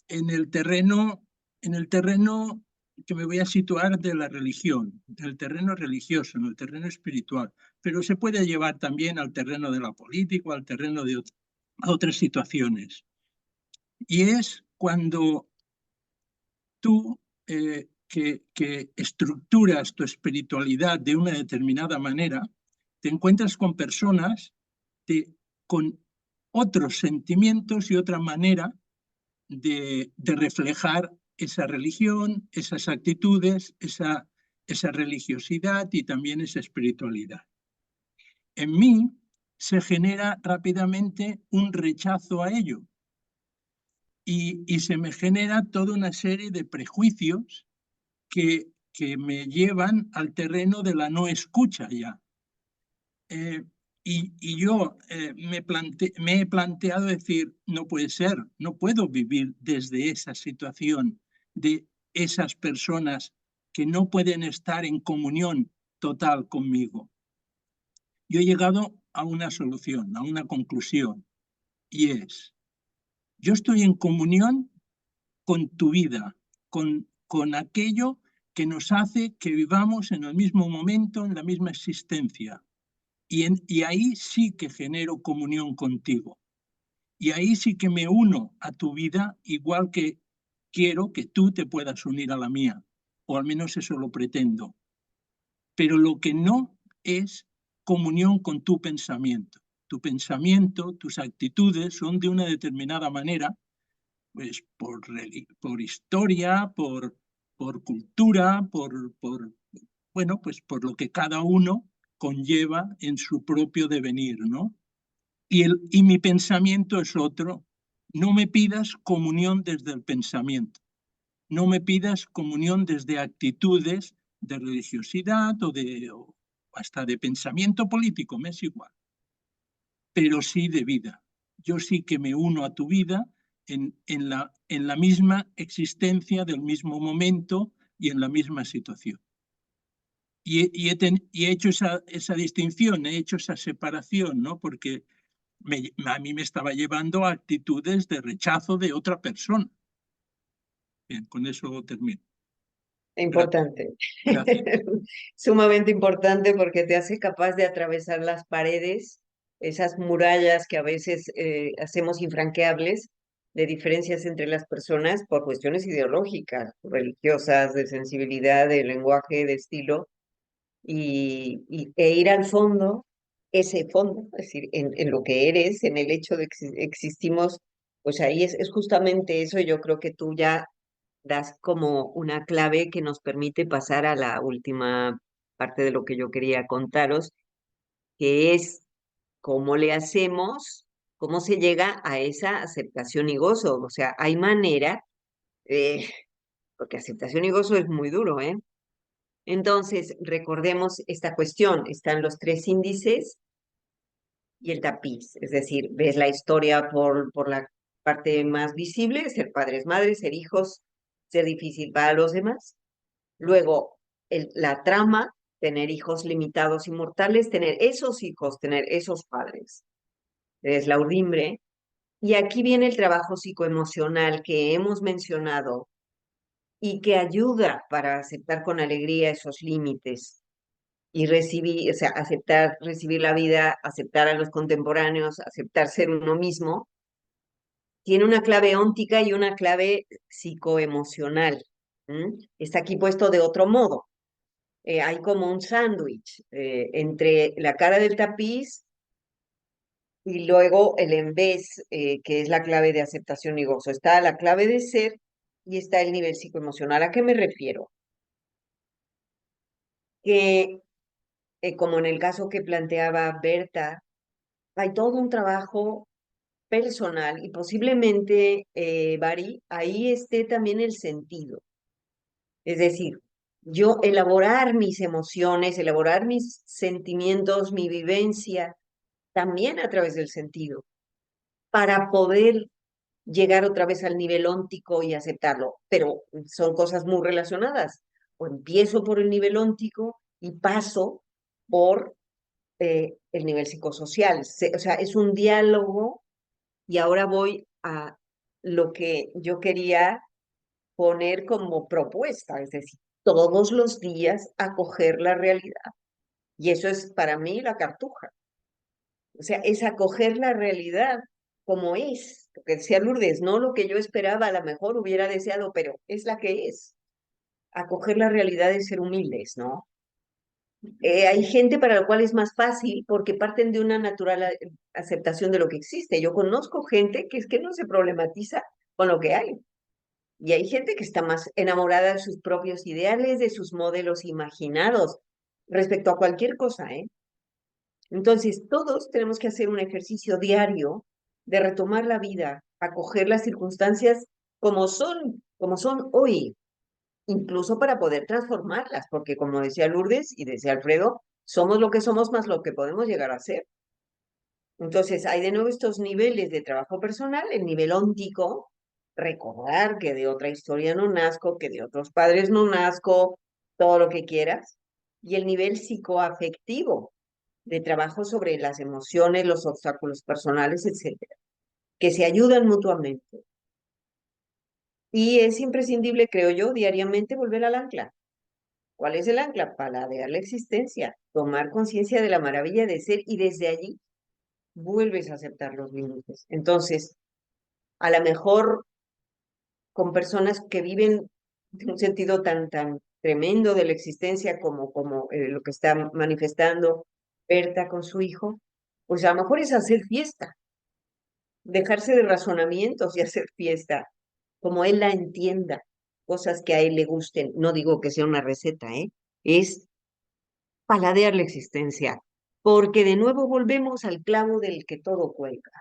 en el terreno que me voy a situar de la religión, en el terreno religioso, en el terreno espiritual, pero se puede llevar también al terreno de la política, al terreno de otras situaciones. Y es cuando tú que estructuras tu espiritualidad de una determinada manera, te encuentras con personas con otros sentimientos y otra manera de reflejar esa religión, esas actitudes, esa religiosidad y también esa espiritualidad. En mí se genera rápidamente un rechazo a ello y se me genera toda una serie de prejuicios que me llevan al terreno de la no escucha ya. Y yo me he planteado decir, no puede ser, no puedo vivir desde esa situación de esas personas que no pueden estar en comunión total conmigo. Yo he llegado a una solución, a una conclusión, y es, yo estoy en comunión con tu vida, con aquello que nos hace que vivamos en el mismo momento, en la misma existencia. Y ahí sí que genero comunión contigo. Y ahí sí que me uno a tu vida, igual que quiero que tú te puedas unir a la mía. O al menos eso lo pretendo. Pero lo que no es comunión con tu pensamiento. Tu pensamiento, tus actitudes son de una determinada manera, pues por historia, por cultura, bueno, pues por lo que cada uno conlleva en su propio devenir, ¿no? Y mi pensamiento es otro. No me pidas comunión desde el pensamiento. No me pidas comunión desde actitudes de religiosidad o hasta de pensamiento político, me es igual. Pero sí de vida. Yo sí que me uno a tu vida en la misma existencia del mismo momento y en la misma situación. Y he hecho esa distinción, he hecho esa separación, ¿no? Porque a mí me estaba llevando a actitudes de rechazo de otra persona. Bien, con eso termino. Importante. Gracias. Sumamente importante porque te hace capaz de atravesar las paredes, esas murallas que a veces hacemos infranqueables de diferencias entre las personas por cuestiones ideológicas, religiosas, de sensibilidad, de lenguaje, de estilo, e ir al fondo, ese fondo, es decir, en lo que eres, en el hecho de que existimos, pues ahí es justamente eso. Yo creo que tú ya das como una clave que nos permite pasar a la última parte de lo que yo quería contaros, que es cómo le hacemos, cómo se llega a esa aceptación y gozo. O sea, hay manera, porque aceptación y gozo es muy duro, ¿eh? Entonces, recordemos esta cuestión, están los tres índices y el tapiz, es decir, ves la historia por la parte más visible, ser padres, madres, ser hijos, ser difícil para los demás. Luego, la trama, tener hijos limitados y mortales, tener esos hijos, tener esos padres. Es la urdimbre. Y aquí viene el trabajo psicoemocional que hemos mencionado y que ayuda para aceptar con alegría esos límites y recibir, o sea, aceptar, recibir la vida, aceptar a los contemporáneos, aceptar ser uno mismo. Tiene una clave óntica y una clave psicoemocional. Está aquí puesto de otro modo. Hay como un sándwich entre la cara del tapiz y luego el en vez, que es la clave de aceptación y gozo. Está la clave de ser y está el nivel psicoemocional. ¿A qué me refiero? Que, como en el caso que planteaba Berta, hay todo un trabajo personal y posiblemente, Bari, ahí esté también el sentido. Es decir, yo elaborar mis emociones, elaborar mis sentimientos, mi vivencia, también a través del sentido, para poder llegar otra vez al nivel óntico y aceptarlo. Pero son cosas muy relacionadas. O empiezo por el nivel óntico y paso por el nivel psicosocial. O sea, es un diálogo y ahora voy a lo que yo quería poner como propuesta, es decir, todos los días acoger la realidad. Y eso es para mí la cartuja. O sea, es acoger la realidad como es. Lo que decía Lourdes, no lo que yo esperaba, a lo mejor hubiera deseado, pero es la que es. Acoger la realidad es ser humildes, ¿no? Hay gente para la cual es más fácil porque parten de una natural aceptación de lo que existe. Yo conozco gente que es que no se problematiza con lo que hay. Y hay gente que está más enamorada de sus propios ideales, de sus modelos imaginados, respecto a cualquier cosa, ¿eh? Entonces, todos tenemos que hacer un ejercicio diario de retomar la vida, acoger las circunstancias como son hoy, incluso para poder transformarlas, porque como decía Lourdes y decía Alfredo, somos lo que somos más lo que podemos llegar a ser. Entonces, hay de nuevo estos niveles de trabajo personal, el nivel óntico, recordar que de otra historia no nazco, que de otros padres no nazco, todo lo que quieras, y el nivel psicoafectivo, de trabajo sobre las emociones, los obstáculos personales, etcétera, que se ayudan mutuamente. Y es imprescindible, creo yo, diariamente volver al ancla. ¿Cuál es el ancla? Paladear la existencia, tomar conciencia de la maravilla de ser y desde allí vuelves a aceptar los límites. Entonces, a lo mejor con personas que viven de un sentido tan tremendo de la existencia como lo que está manifestando Berta con su hijo, Pues a lo mejor es hacer fiesta, dejarse de razonamientos y hacer fiesta, como él la entienda, cosas que a él le gusten. No digo que sea una receta, ¿eh? Es paladear la existencia, porque de nuevo volvemos al clavo del que todo cuelga.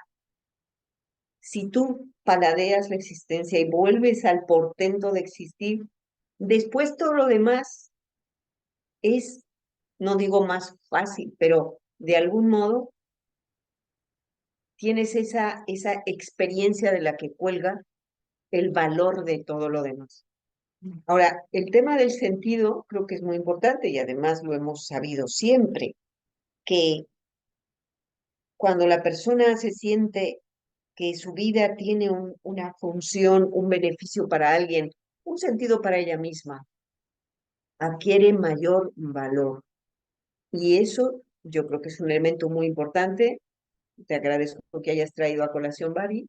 Si tú paladeas la existencia y vuelves al portento de existir, después todo lo demás es, no digo más fácil, pero de algún modo tienes esa experiencia de la que cuelga el valor de todo lo demás. Ahora, el tema del sentido creo que es muy importante y además lo hemos sabido siempre, que cuando la persona se siente que su vida tiene una función, un beneficio para alguien, un sentido para ella misma, adquiere mayor valor. Y eso yo creo que es un elemento muy importante. Te agradezco que hayas traído a colación, Bari,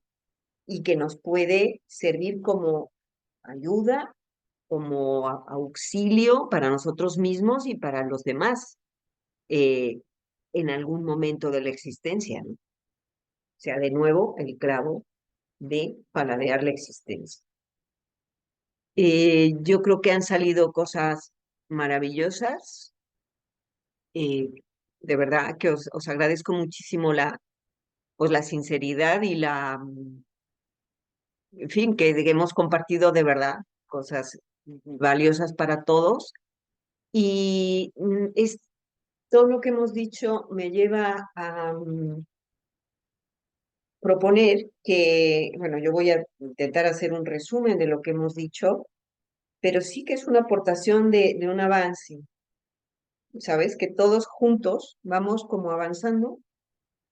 y que nos puede servir como ayuda, como auxilio para nosotros mismos y para los demás eh, en algún momento de la existencia, ¿no? O sea, de nuevo, el clavo de paladear la existencia. Yo creo que han salido cosas maravillosas. eh, de verdad que os agradezco muchísimo pues la sinceridad y en fin, que hemos compartido de verdad cosas valiosas para todos. Y todo lo que hemos dicho me lleva a proponer que, bueno, yo voy a intentar hacer un resumen de lo que hemos dicho, pero sí que es una aportación de un avance, ¿sabes? Que todos juntos vamos como avanzando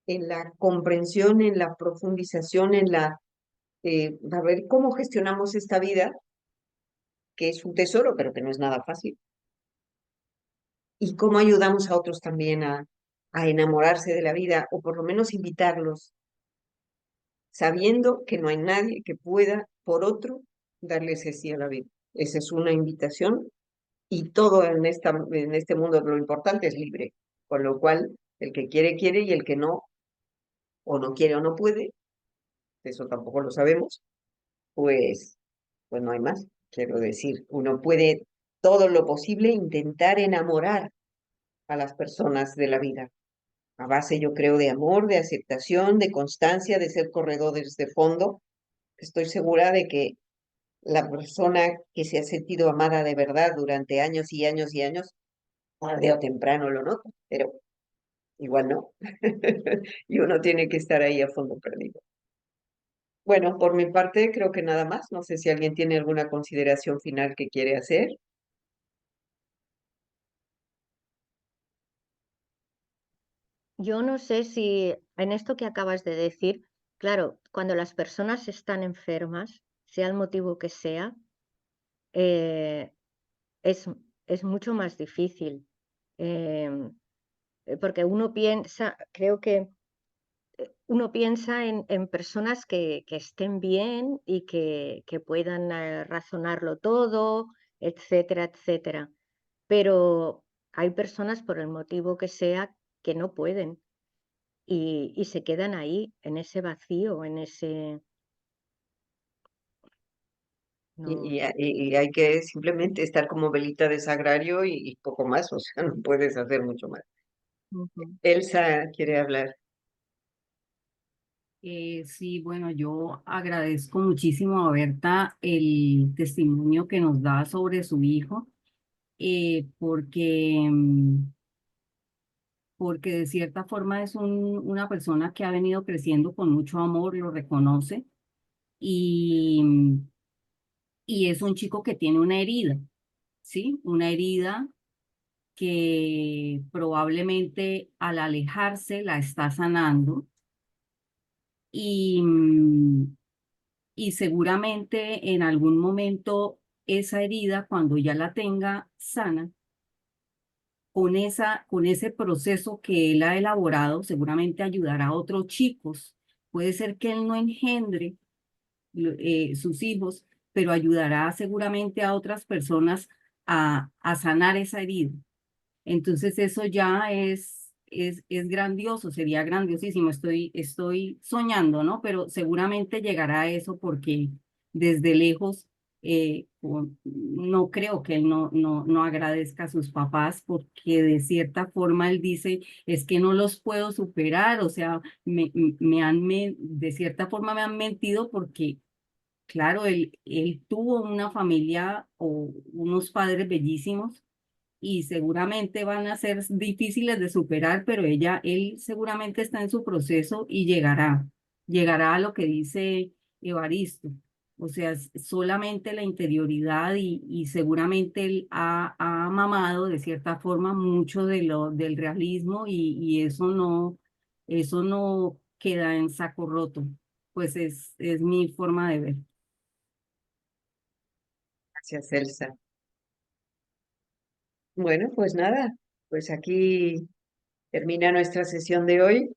en la comprensión, en la profundización, a ver cómo gestionamos esta vida, que es un tesoro, pero que no es nada fácil, y cómo ayudamos a otros también a enamorarse de la vida, o por lo menos invitarlos, sabiendo que no hay nadie que pueda por otro darle ese sí a la vida. Esa es una invitación y todo en este mundo lo importante es libre, con lo cual el que quiere, quiere y el que no, o no quiere o no puede, eso tampoco lo sabemos, pues, pues no hay más. Quiero decir, uno puede todo lo posible intentar enamorar a las personas de la vida, a base, yo creo, de amor, de aceptación, de constancia, de ser corredores de fondo. Estoy segura de que la persona que se ha sentido amada de verdad durante años y años y años, tarde o temprano lo nota, pero igual no. Y uno tiene que estar ahí a fondo perdido. Bueno, por mi parte creo que nada más. No sé si alguien tiene alguna consideración final que quiere hacer. Yo no sé si en esto que acabas de decir, claro, cuando las personas están enfermas, sea el motivo que sea, eh, es, es mucho más difícil. em, Porque uno piensa, creo que uno piensa en personas que estén bien y que puedan razonarlo todo, etcétera, etcétera. Pero hay personas, por el motivo que sea, que no pueden y se quedan ahí, en ese vacío, en ese... No. Y hay que simplemente estar como velita de sagrario y poco más, o sea, no puedes hacer mucho más. Ujú. Elsa quiere hablar. Sí, bueno, yo agradezco muchísimo a Berta el testimonio que nos da sobre su hijo, porque de cierta forma es una persona que ha venido creciendo con mucho amor, lo reconoce, y, y es un chico que tiene una herida, ¿sí? Una herida que probablemente al alejarse la está sanando y, y seguramente en algún momento esa herida, cuando ya la tenga sana, con ese proceso que él ha elaborado, seguramente ayudará a otros chicos. Puede ser que él no engendre sus hijos, pero ayudará seguramente a otras personas a sanar esa herida. Entonces eso ya es grandioso, sería grandiosísimo. Estoy soñando, ¿no? Pero seguramente llegará a eso porque desde lejos no creo que él no agradezca a sus papás porque de cierta forma él dice, es que no los puedo superar, o sea, de cierta forma me han mentido porque, claro, él tuvo una familia o unos padres bellísimos y seguramente van a ser difíciles de superar, pero él seguramente está en su proceso y llegará a lo que dice Evaristo. O sea, solamente la interioridad y seguramente él ha mamado de cierta forma mucho del realismo y eso no queda en saco roto. Pues es mi forma de ver. Gracias, Elsa. Bueno, pues nada, pues aquí termina nuestra sesión de hoy.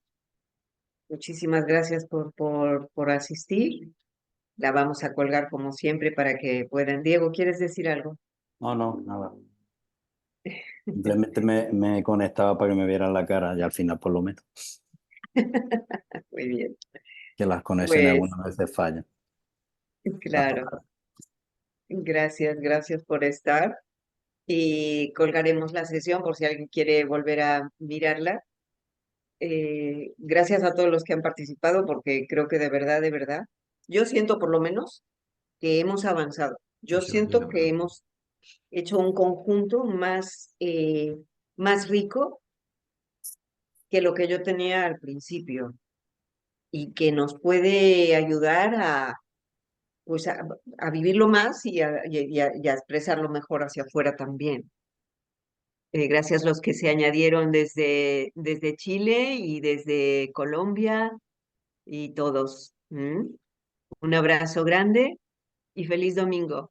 Muchísimas gracias por asistir. La vamos a colgar como siempre para que puedan. Diego, ¿quieres decir algo? No, no, nada. Simplemente me conectaba para que me vieran la cara y al final por lo menos. Muy bien. Que las conexiones Pues algunas veces fallan. claro, gracias por estar. Y colgaremos la sesión por si alguien quiere volver a mirarla. Gracias a todos los que han participado porque creo que de verdad, yo siento por lo menos que hemos avanzado. Yo siento que hemos hecho un conjunto más rico que lo que yo tenía al principio y que nos puede ayudar pues a vivirlo más y a expresarlo mejor hacia afuera también. Gracias a los que se añadieron desde Chile y desde Colombia y todos. Un abrazo grande y feliz domingo.